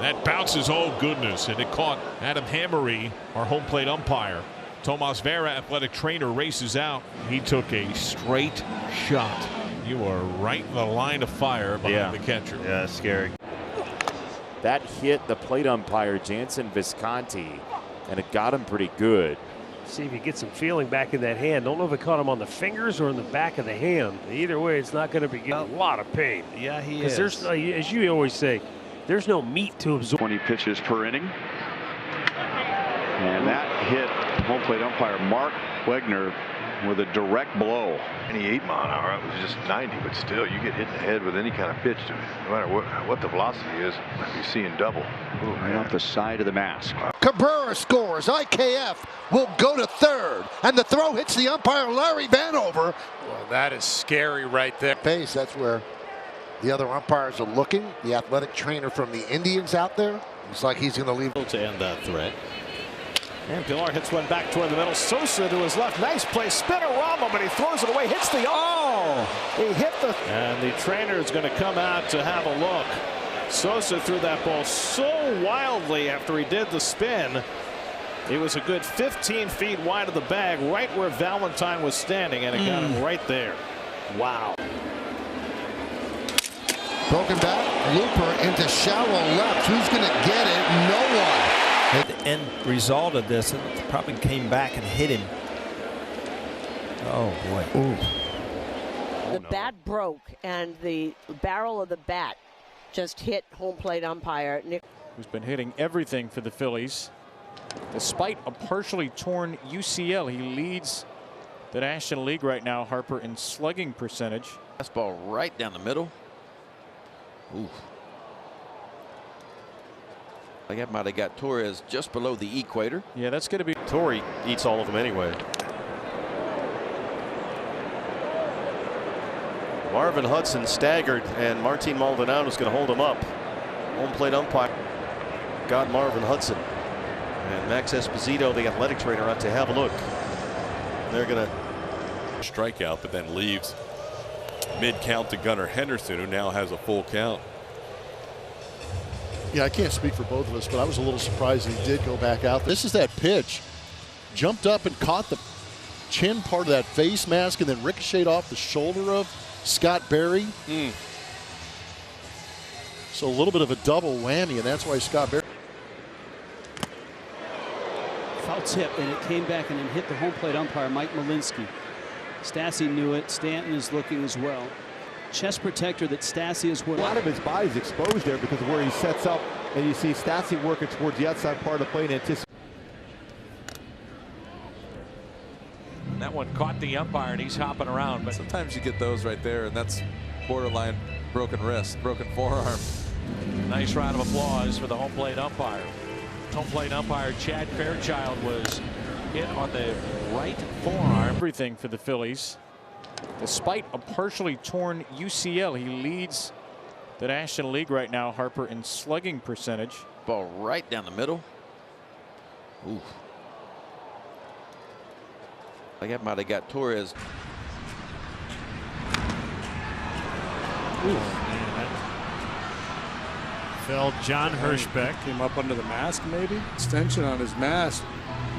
That bounces, oh goodness, and it caught Adam Hammery, our home plate umpire. Tomas Vera, athletic trainer, races out. He took a straight shot. You are right in the line of fire behind the catcher. Yeah, scary. That hit the plate umpire, Jansen Visconti, and it got him pretty good. See if you get some feeling back in that hand. Don't know if it caught him on the fingers or in the back of the hand. Either way, it's not going to be a lot of pain. Yeah, he is. Because there's, as you always say, there's no meat to absorb. 20 pitches per inning. And that hit home plate umpire Mark Wegner with a direct blow. 98 mile an hour. It was just 90, but still, you get hit in the head with any kind of pitch, no matter what the velocity is, you're seeing double. Ooh, right off the side of the mask. Cabrera scores. IKF will go to third, and the throw hits the umpire Larry Vanover. Well, that is scary right there. Pace. That's where the other umpires are looking. The athletic trainer from the Indians out there. Looks like he's going to leave to end that threat. And Pilar hits one back toward the middle. Sosa to his left. Nice play. Spinorama, but he throws it away. Hits the he hit the. And the trainer is going to come out to have a look. Sosa threw that ball so wildly after he did the spin. It was a good 15 feet wide of the bag, right where Valentine was standing, and it got him right there. Wow. broken bat. Looper into shallow left. Who's going to get it? No one. The end result of this, it probably came back and hit him. Oh boy. Ooh. The bat broke and the barrel of the bat just hit home plate umpire Nick, who's been hitting everything for the Phillies. Despite a partially torn UCL, he leads the National League right now, Harper, in slugging percentage. Fastball right down the middle. Ooh. I think I might have got Torres just below the equator. Yeah, that's going to be. Torrey eats all of them anyway. Marvin Hudson staggered, and Martin Maldonado is going to hold him up. Home plate umpire got Marvin Hudson. And Max Esposito, the athletic trainer, out to have a look. They're going to strikeout, but then leaves mid-count to Gunnar Henderson, who now has a full count. Yeah, I can't speak for both of us, but I was a little surprised he did go back out. This is that pitch. Jumped up and caught the chin part of that face mask and then ricocheted off the shoulder of Scott Berry. So a little bit of a double whammy, and that's why Scott Berry. Foul tip, and it came back and then hit the home plate umpire, Mike Malinsky. Stassi knew it. Stanton is looking as well. Chest protector that Stassi is wearing. A lot of his body's exposed there because of where he sets up, and you see Stassi working towards the outside part of the plate. That one caught the umpire, and he's hopping around. But sometimes you get those right there, and that's borderline broken wrist, broken forearm. Nice round of applause for the home plate umpire. Home plate umpire Chad Fairchild was hit on the right forearm. Everything for the Phillies. Despite a partially torn UCL, he leads the National League right now, Harper, in slugging percentage. Ball right down the middle. Ooh. I think I might have got Torres. Fell John Hirschbeck. Came up under the mask, maybe. Extension on his mask.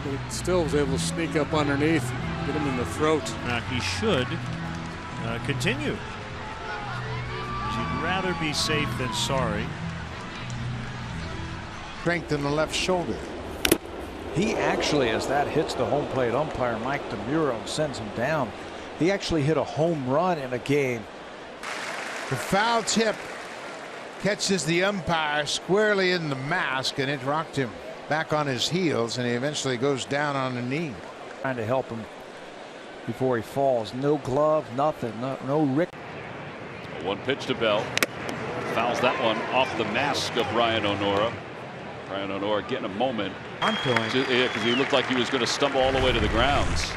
But he still was able to sneak up underneath, get him in the throat. He should continue. You'd rather be safe than sorry. Strength in the left shoulder. He actually, as that hits the home plate umpire, Mike DeMuro, sends him down. He actually hit a home run in a game. The foul tip catches the umpire squarely in the mask, and it rocked him back on his heels, and he eventually goes down on the knee. Trying to help him before he falls. No glove, nothing, no Rick. One pitch to Bell. Fouls that one off the mask of Ryan O'Nora. Ryan O'Nora getting a moment. Yeah, because he looked like he was going to stumble all the way to the grounds.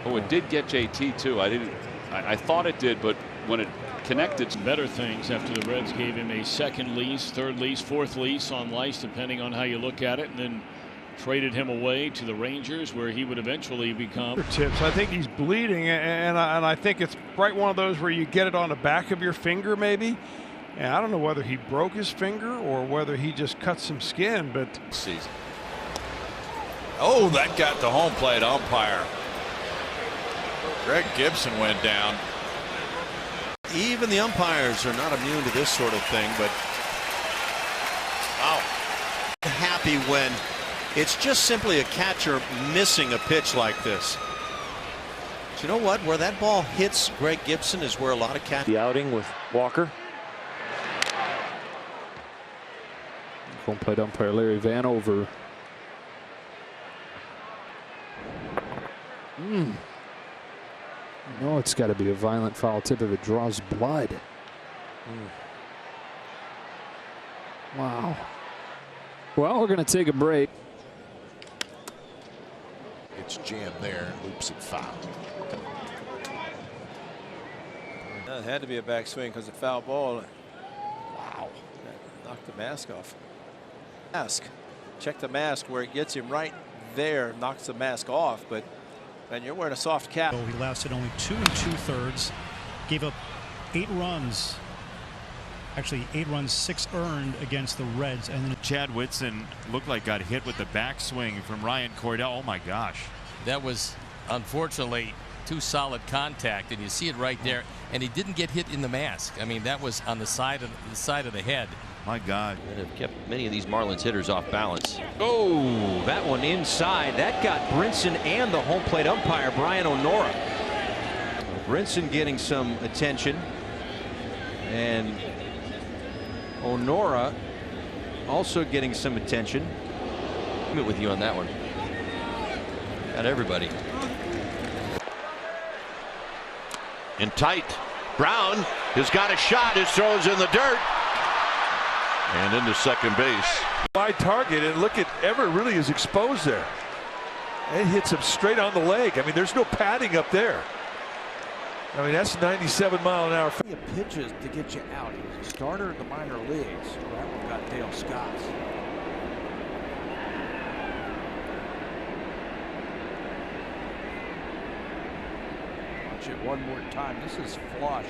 Oh, it did get JT too. I thought it did, but when it connected. Better things after the Reds gave him a second lease, third lease, fourth lease on life, depending on how you look at it, and then traded him away to the Rangers, where he would eventually become. Tips. I think he's bleeding, and I think it's right one of those where you get it on the back of your finger, maybe. And I don't know whether he broke his finger or whether he just cut some skin, but season. Oh, that got the home plate umpire. Greg Gibson went down. Even the umpires are not immune to this sort of thing, but wow. Happy when it's just simply a catcher missing a pitch like this. But you know what? Where that ball hits Greg Gibson is where a lot of catchers. The outing with Walker. Home plate umpire Larry Vanover. No, it's got to be a violent foul tip if it draws blood. Wow. Well, we're going to take a break. It's jammed there, loops it foul. It had to be a backswing because of foul ball. Wow. That knocked the mask off. Mask. Check the mask where it gets him right there, knocks the mask off, but then you're wearing a soft cap. He lasted only 2 2/3, gave up 8 runs. Actually, 8 runs, 6 earned against the Reds. And then Chad Whitson looked like got hit with the backswing from Ryan Cordell. Oh my gosh. That was unfortunately too solid contact, and you see it right there. And he didn't get hit in the mask. I mean, that was on the side of the head. My God. And have kept many of these Marlins hitters off balance. Oh, that one inside. That got Brinson and the home plate umpire, Brian O'Nora. Brinson getting some attention. And O'Nora also getting some attention. I'm with you on that one. Got everybody. In tight. Brown has got a shot. His throw's in the dirt. And into second base. Wide target, and look at Everett really is exposed there. It hits him straight on the leg. I mean, there's no padding up there. I mean, that's 97-mile-an-hour. Pitches to get you out. He was a starter in the minor leagues. That one got Dale Scott. Watch it one more time. This is flush.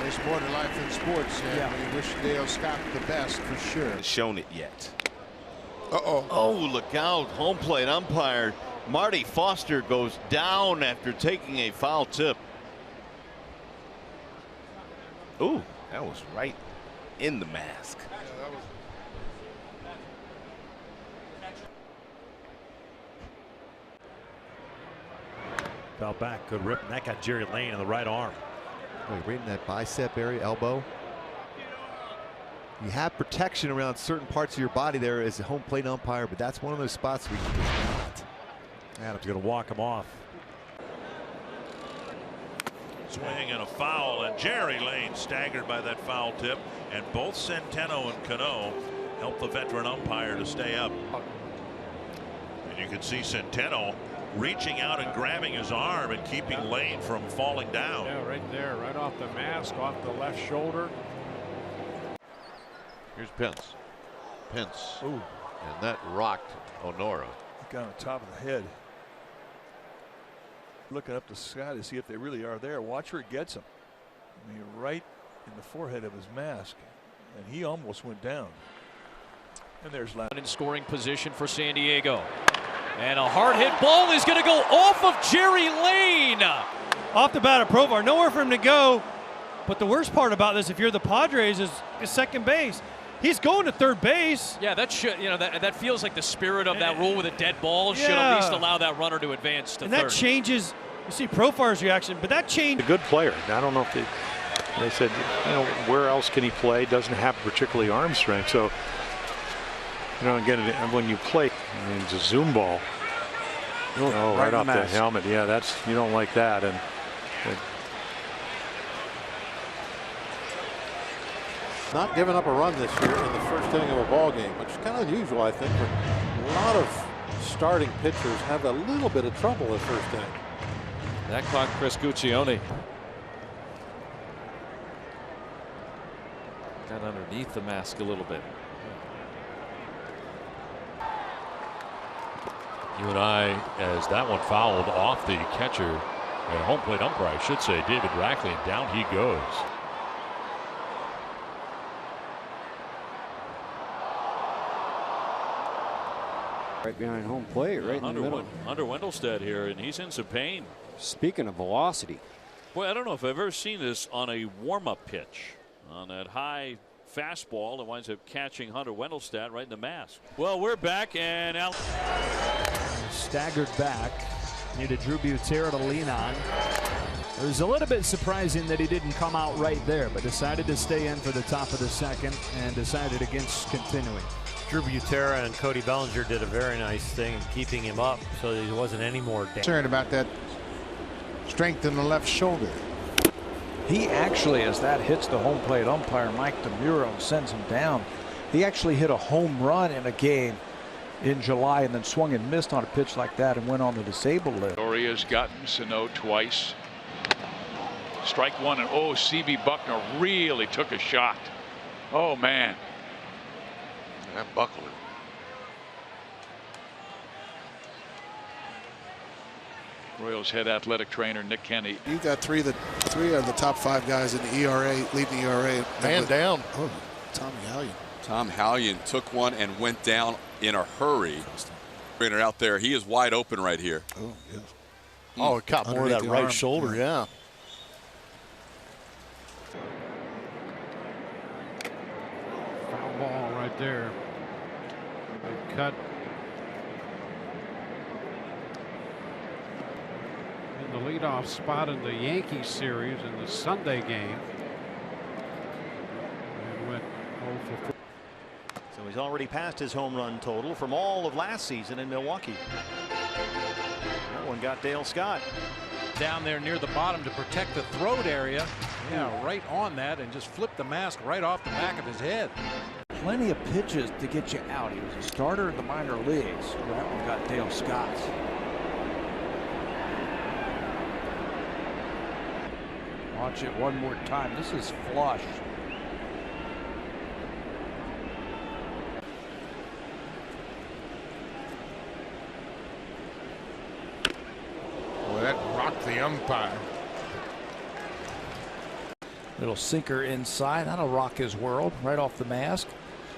There's more to life than sports. Yeah. We wish Dale Scott the best for sure. Shown it yet. Oh, look out. Home plate umpire Marty Foster goes down after taking a foul tip. Ooh, that was right in the mask. Fell back, good rip, and that got Jerry Lane in the right arm. Right in that bicep area, elbow. You have protection around certain parts of your body there as a home plate umpire, but that's one of those spots where you just not. Adams going to walk him off. Swing and a foul, and Jerry Lane staggered by that foul tip, and both Centeno and Cano helped the veteran umpire to stay up. And you can see Centeno reaching out and grabbing his arm and keeping Lane from falling down. Yeah, right there, right off the mask, off the left shoulder. Here's Pence. Pence. Ooh. And that rocked O'Nora. Got on top of the head. Looking up the sky to see if they really are there. Watch where it gets him. I mean, right in the forehead of his mask. And he almost went down. And there's Lau. In scoring position for San Diego. And a hard hit ball is going to go off of Jerry Lane. Off the bat of Profar, nowhere for him to go. But the worst part about this, if you're the Padres, is second base. He's going to third base. Yeah, that should, that feels like the spirit of that rule with a dead ball should at least allow that runner to advance to and third. That changes. You see Profar's reaction, but that changed. A good player. I don't know if they said, where else can he play? Doesn't have particularly arm strength. So, again, when you play, it's a zoom ball. Right off the helmet. Yeah, you don't like that. And not giving up a run this year in the first inning of a ball game, which is kind of unusual, I think. But a lot of starting pitchers have a little bit of trouble at first inning. That caught Chris Guccione. Got underneath the mask a little bit. UNI, as that one fouled off the catcher, home plate umpire, I should say, David Rackley, and down he goes. Right behind home plate, right in the middle. Hunter Wendelstedt here, and he's in some pain. Speaking of velocity. Boy, I don't know if I've ever seen this on a warm-up pitch. On that high fastball, it winds up catching Hunter Wendelstedt right in the mask. Well, we're back, and Al staggered back. Needed Drew Butera to lean on. It was a little bit surprising that he didn't come out right there, but decided to stay in for the top of the second and decided against continuing. Drew Butera and Cody Bellinger did a very nice thing in keeping him up so that he wasn't any more damaged. Concerned about that strength in the left shoulder. He actually, as that hits the home plate umpire, Mike DeMuro, sends him down. He actually hit a home run in a game in July and then swung and missed on a pitch like that and went on the disabled list. Story has gotten Sano twice. Strike one, and oh, C.B. Buckner really took a shot. Oh, man. That buckled him. Royals head athletic trainer Nick Kenny. You got three of the top 5 guys in the ERA, leading the ERA. Man down. Oh, Tommy Hallion. Tom Hallion took one and went down in a hurry. Trainer out there, he is wide open right here. Oh, yes. Oh, it caught more of that right shoulder, yeah. Foul ball right there. They cut in the leadoff spot in the Yankees series in the Sunday game. And went 0 for 4. So he's already passed his home run total from all of last season in Milwaukee. That one got Dale Scott. Down there near the bottom to protect the throat area. Yeah, right on that, and just flipped the mask right off the back of his head. Plenty of pitches to get you out. He was a starter in the minor leagues. That one got Dale Scott. Watch it one more time. This is flush. Boy, that rocked the umpire. Little sinker inside. That'll rock his world right off the mask.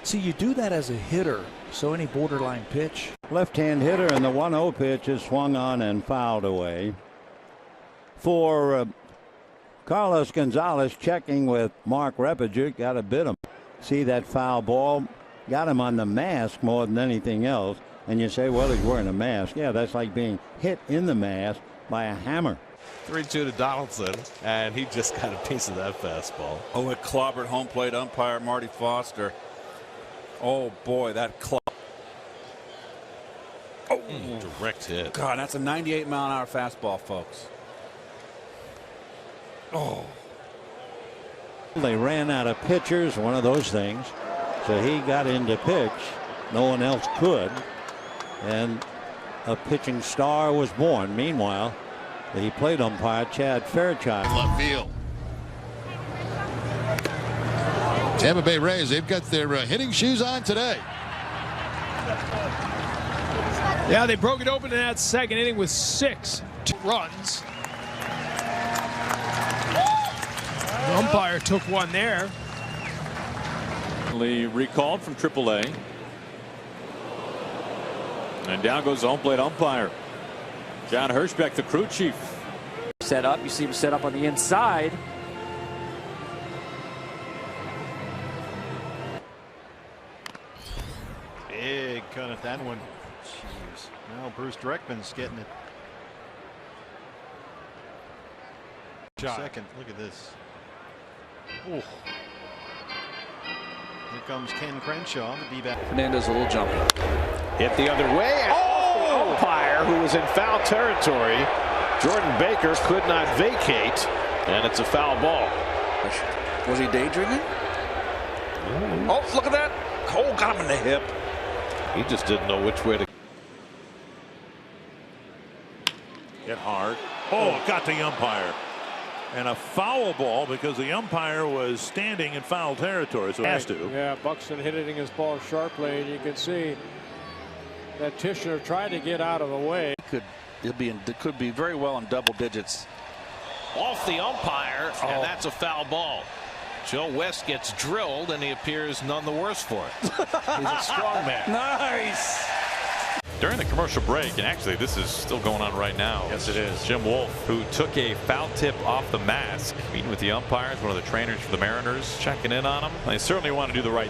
See, you do that as a hitter, so any borderline pitch. Left-hand hitter, and the 1-0 pitch is swung on and fouled away. For Carlos Gonzalez, checking with Mark Repinger, got to bid him. See that foul ball? Got him on the mask more than anything else. And you say, well, he's wearing a mask. Yeah, that's like being hit in the mask by a hammer. 3-2 to Donaldson, and he just got a piece of that fastball. Oh, it clobbered home plate umpire Marty Foster. Oh, boy, that direct hit. God, that's a 98-mile-an-hour fastball, folks. Oh. They ran out of pitchers, one of those things. So he got into pitch. No one else could. And a pitching star was born. Meanwhile, the plate umpire, Chad Fairchild. Left field. Tampa Bay Rays, they've got their hitting shoes on today. Yeah, they broke it open in that second inning with 6 runs. The umpire took one there. Recalled from AAA. And down goes the home plate umpire. John Hirschbeck, the crew chief. Set up. You see him set up on the inside. Big cut at that one. Jeez. Now Bruce Dreckman's getting it. Second. Look at this. Ooh. Here comes Ken Crenshaw, the D-back. Fernandez a little jumpy. Hit the other way. And the umpire, who was in foul territory, Jordan Baker, could not vacate, and it's a foul ball. Was he daydreaming? Oh, look at that. Cole got him in the hip. He just didn't know which way to Hit hard. Oh, it got the umpire. And a foul ball because the umpire was standing in foul territory, so it has to. Yeah, Buxton hitting his ball sharply, and you can see that Tishner tried to get out of the way. It could be very well in double digits. Off the umpire, and that's a foul ball. Joe West gets drilled, and he appears none the worse for it. He's a strong man. Nice. During the commercial break, and actually this is still going on right now. Yes, it is. Jim Wolf, who took a foul tip off the mask, meeting with the umpires, one of the trainers for the Mariners, checking in on him. They certainly want to do the right